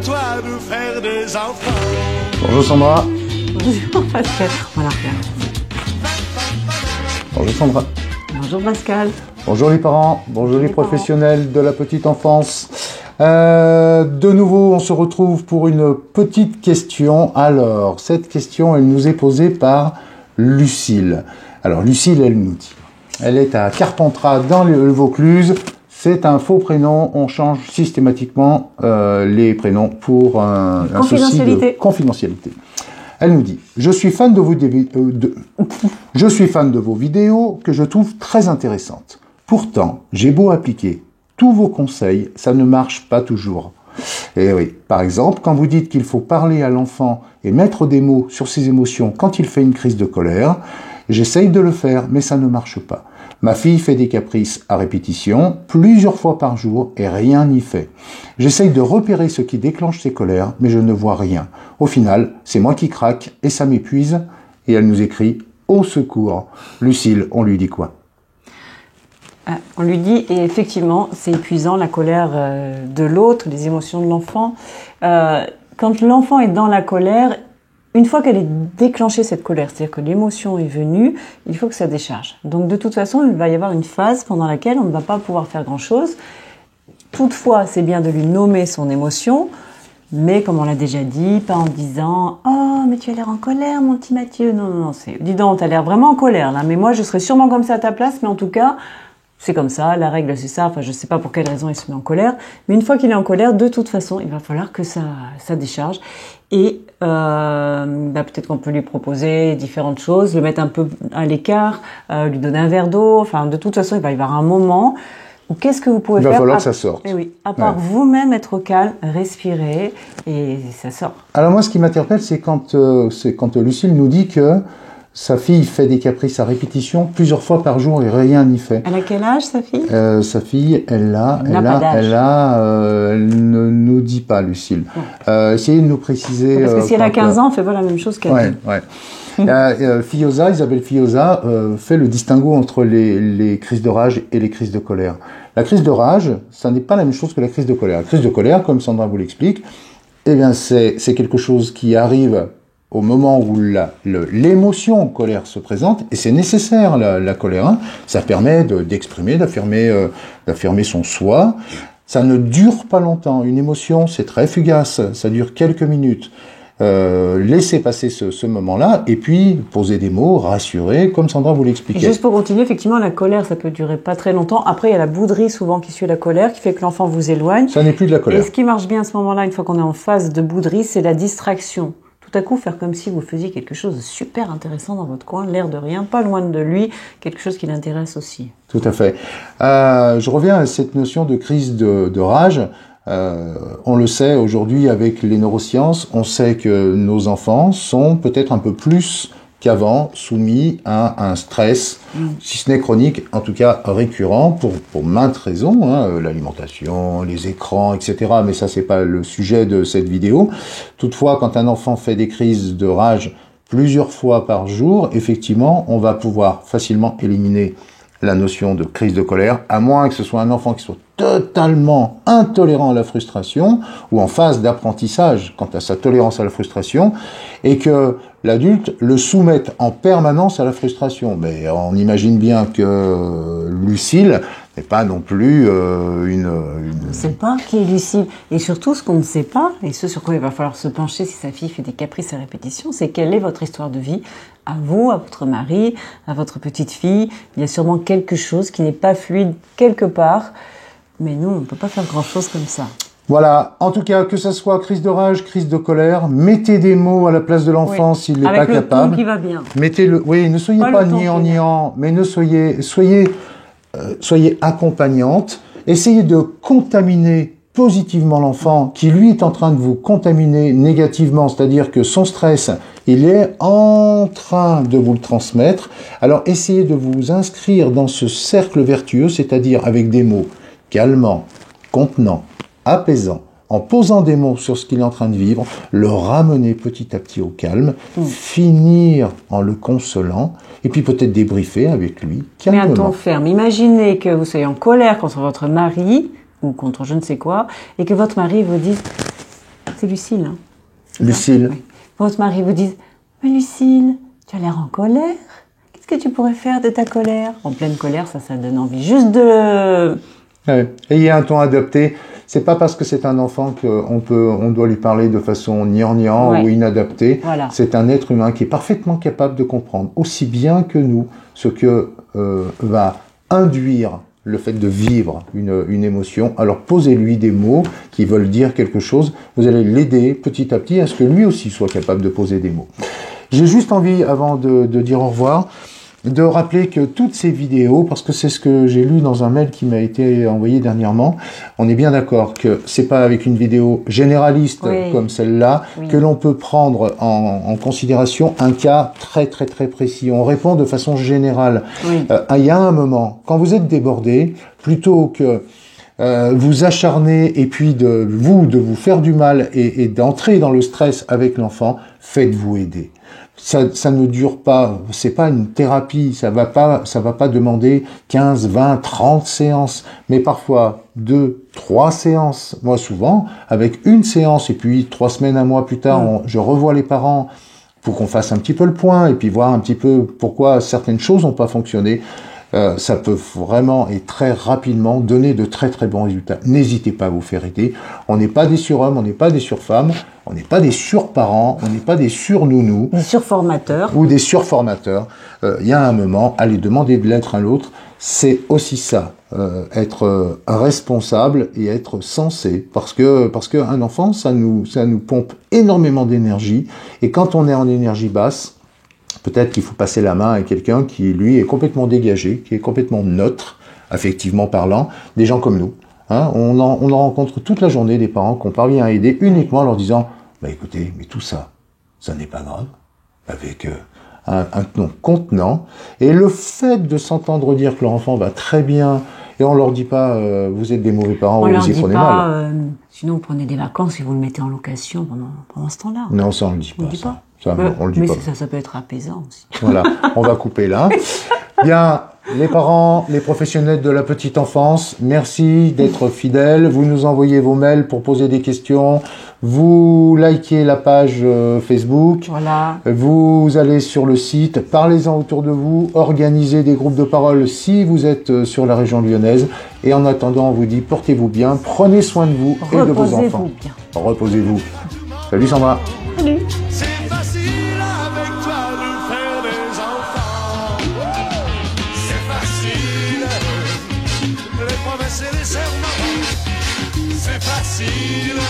toi de faire des enfants. Bonjour Sandra. Bonjour Pascal. On va la refaire. Bonjour Sandra. Bonjour Pascal. Bonjour les parents. Bonjour les professionnels de la petite enfance. De nouveau, on se retrouve pour une pettoute question. Alors, cette question, elle nous est posée par Lucille. Alors, Lucille, elle nous dit, elle est à Carpentras dans le Vaucluse. C'est un faux prénom. On change systématiquement les prénoms pour un souci de confidentialité. Elle nous dit, je suis fan de vos vidéos que je trouve très intéressantes. Pourtant, j'ai beau appliquer tous vos conseils, ça ne marche pas toujours. Et oui, par exemple, quand vous dites qu'il faut parler à l'enfant et mettre des mots sur ses émotions quand il fait une crise de colère, j'essaye de le faire, mais ça ne marche pas. Ma fille fait des caprices à répétition, plusieurs fois par jour, et rien n'y fait. J'essaye de repérer ce qui déclenche ses colères, mais je ne vois rien. Au final, c'est moi qui craque, et ça m'épuise, et elle nous écrit « Au secours ». Lucille, on lui dit quoi ? On lui dit, et effectivement, c'est épuisant, la colère de l'autre, les émotions de l'enfant. Quand l'enfant est dans la colère, une fois qu'elle est déclenchée, cette colère, c'est-à-dire que l'émotion est venue, il faut que ça décharge. Donc de toute façon, il va y avoir une phase pendant laquelle on ne va pas pouvoir faire grand-chose. Toutefois, c'est bien de lui nommer son émotion, mais comme on l'a déjà dit, pas en disant « Oh, mais tu as l'air en colère, mon petit Mathieu ». Non, non, non, c'est « Dis donc, tu as l'air vraiment en colère, là, mais moi, je serais sûrement comme ça à ta place, mais en tout cas… » C'est comme ça, la règle c'est ça, enfin je sais pas pour quelle raison il se met en colère, mais une fois qu'il est en colère, de toute façon, il va falloir que ça décharge. Et peut-être qu'on peut lui proposer différentes choses, le mettre un peu à l'écart, lui donner un verre d'eau, enfin de toute façon il va y avoir un moment où qu'est-ce que vous pouvez faire ? Il va falloir que ça sorte. Eh oui, à part vous-même être au calme, respirer, et ça sort. Alors moi ce qui m'interpelle c'est quand Lucille nous dit que sa fille fait des caprices à répétition plusieurs fois par jour et rien n'y fait. Elle a quel âge, sa fille ? Sa fille, elle ne nous dit pas, Lucille. Essayez de nous préciser. Parce que si elle a 15 ans, on fait pas la même chose qu'elle. Isabelle Fioza fait le distinguo entre les crises de rage et les crises de colère. La crise de rage, ça n'est pas la même chose que la crise de colère. La crise de colère, comme Sandra vous l'explique, eh bien c'est quelque chose qui arrive au moment où l'émotion colère se présente, et c'est nécessaire la colère, hein. Ça permet d'exprimer, d'affirmer son soi. Ça ne dure pas longtemps. Une émotion, c'est très fugace, ça dure quelques minutes. Laissez passer ce moment-là, et puis poser des mots, rassurer, comme Sandra vous l'expliquait. Juste pour continuer, effectivement, la colère, ça peut durer pas très longtemps. Après, il y a la bouderie souvent qui suit la colère, qui fait que l'enfant vous éloigne. Ça n'est plus de la colère. Et ce qui marche bien à ce moment-là, une fois qu'on est en phase de bouderie, c'est la distraction. Tout à coup, faire comme si vous faisiez quelque chose de super intéressant dans votre coin, l'air de rien, pas loin de lui, quelque chose qui l'intéresse aussi. Tout à fait. Je reviens à cette notion de crise de rage. On le sait aujourd'hui avec les neurosciences, on sait que nos enfants sont peut-être un peu plus qu'avant soumis à un stress, si ce n'est chronique, en tout cas récurrent, pour maintes raisons, hein, l'alimentation, les écrans, etc. Mais ça, c'est pas le sujet de cette vidéo. Toutefois, quand un enfant fait des crises de rage plusieurs fois par jour, effectivement, on va pouvoir facilement éliminer la notion de crise de colère, à moins que ce soit un enfant qui soit totalement intolérant à la frustration ou en phase d'apprentissage quant à sa tolérance à la frustration, et que l'adulte le soumette en permanence à la frustration. Mais on imagine bien que Lucille n'est pas non plus On ne sait pas qui est Lucille. Et surtout, ce qu'on ne sait pas, et ce sur quoi il va falloir se pencher si sa fille fait des caprices à répétition, c'est quelle est votre histoire de vie, à vous, à votre mari, à votre petite fille. Il y a sûrement quelque chose qui n'est pas fluide quelque part, mais nous, on ne peut pas faire grand-chose comme ça. Voilà, en tout cas, que ça soit crise de rage, crise de colère, mettez des mots à la place de l'enfant s'il n'est pas capable. Avec le ton qui va bien. Mettez-le, oui, ne soyez pas niant, mais ne soyez accompagnante. Essayez de contaminer positivement l'enfant qui, lui, est en train de vous contaminer négativement, c'est-à-dire que son stress, il est en train de vous le transmettre. Alors, essayez de vous inscrire dans ce cercle vertueux, c'est-à-dire avec des mots calmants, contenants, apaisants, en posant des mots sur ce qu'il est en train de vivre, le ramener petit à petit au calme, finir en le consolant, et puis peut-être débriefer avec lui calmement. Mais un ton ferme. Imaginez que vous soyez en colère contre votre mari, ou contre je ne sais quoi, et que votre mari vous dise C'est Lucille. Hein. Lucille. Oui. Votre mari vous dit, mais Lucille, tu as l'air en colère. Qu'est-ce que tu pourrais faire de ta colère? En pleine colère, ça donne envie juste de... Ouais. Ayez un ton adapté. C'est pas parce que c'est un enfant on doit lui parler de façon gnangnan ou inadaptée. Voilà. C'est un être humain qui est parfaitement capable de comprendre, aussi bien que nous, ce que va induire le fait de vivre une émotion. Alors posez-lui des mots qui veulent dire quelque chose. Vous allez l'aider petit à petit à ce que lui aussi soit capable de poser des mots. J'ai juste envie, avant de dire au revoir, de rappeler que toutes ces vidéos, parce que c'est ce que j'ai lu dans un mail qui m'a été envoyé dernièrement, on est bien d'accord que c'est pas avec une vidéo généraliste comme celle-là que l'on peut prendre en considération un cas très très très précis. On répond de façon générale. Il y a un moment, quand vous êtes débordé, plutôt que vous acharner et puis de vous faire du mal et d'entrer dans le stress avec l'enfant, faites-vous aider. Ça ne dure pas, c'est pas une thérapie, ça va pas demander 15, 20, 30 séances, mais parfois 2, 3 séances. Moi souvent, avec une séance et puis 3 semaines, un mois plus tard, je revois les parents pour qu'on fasse un petit peu le point et puis voir un petit peu pourquoi certaines choses n'ont pas fonctionné. Ça peut vraiment et très rapidement donner de très très bons résultats. N'hésitez pas à vous faire aider. On n'est pas des surhommes, on n'est pas des surfemmes, on n'est pas des surparents, on n'est pas des surnounous. Des surformateurs. Ou des surformateurs. Il y a un moment, aller demander de l'être à l'autre, c'est aussi ça. Être responsable et être sensé. Parce que un enfant, ça nous pompe énormément d'énergie. Et quand on est en énergie basse, peut-être qu'il faut passer la main à quelqu'un qui, lui, est complètement dégagé, qui est complètement neutre, affectivement parlant, des gens comme nous. Hein, on en rencontre toute la journée des parents qu'on parvient à aider uniquement en leur disant « écoutez, mais tout ça, ça n'est pas grave », avec un ton contenant. Et le fait de s'entendre dire que leur enfant va très bien, et on leur dit pas vous êtes des mauvais parents ou vous y prenez mal. Sinon, vous prenez des vacances et vous le mettez en location pendant ce temps-là. Non, ça on le dit pas. On le dit mais pas. Ça peut être apaisant aussi. Voilà, on va couper là. Bien, les parents, les professionnels de la petite enfance, merci d'être fidèles. Vous nous envoyez vos mails pour poser des questions. Vous likez la page Facebook. Voilà. Vous allez sur le site, parlez-en autour de vous, organisez des groupes de parole si vous êtes sur la région lyonnaise. Et en attendant, on vous dit portez-vous bien, prenez soin de vous et de vos enfants. Reposez-vous bien. Reposez-vous. Salut Sandra. Salut. C'est facile avec toi de faire des enfants. C'est facile. Les promesses et les serments. C'est facile.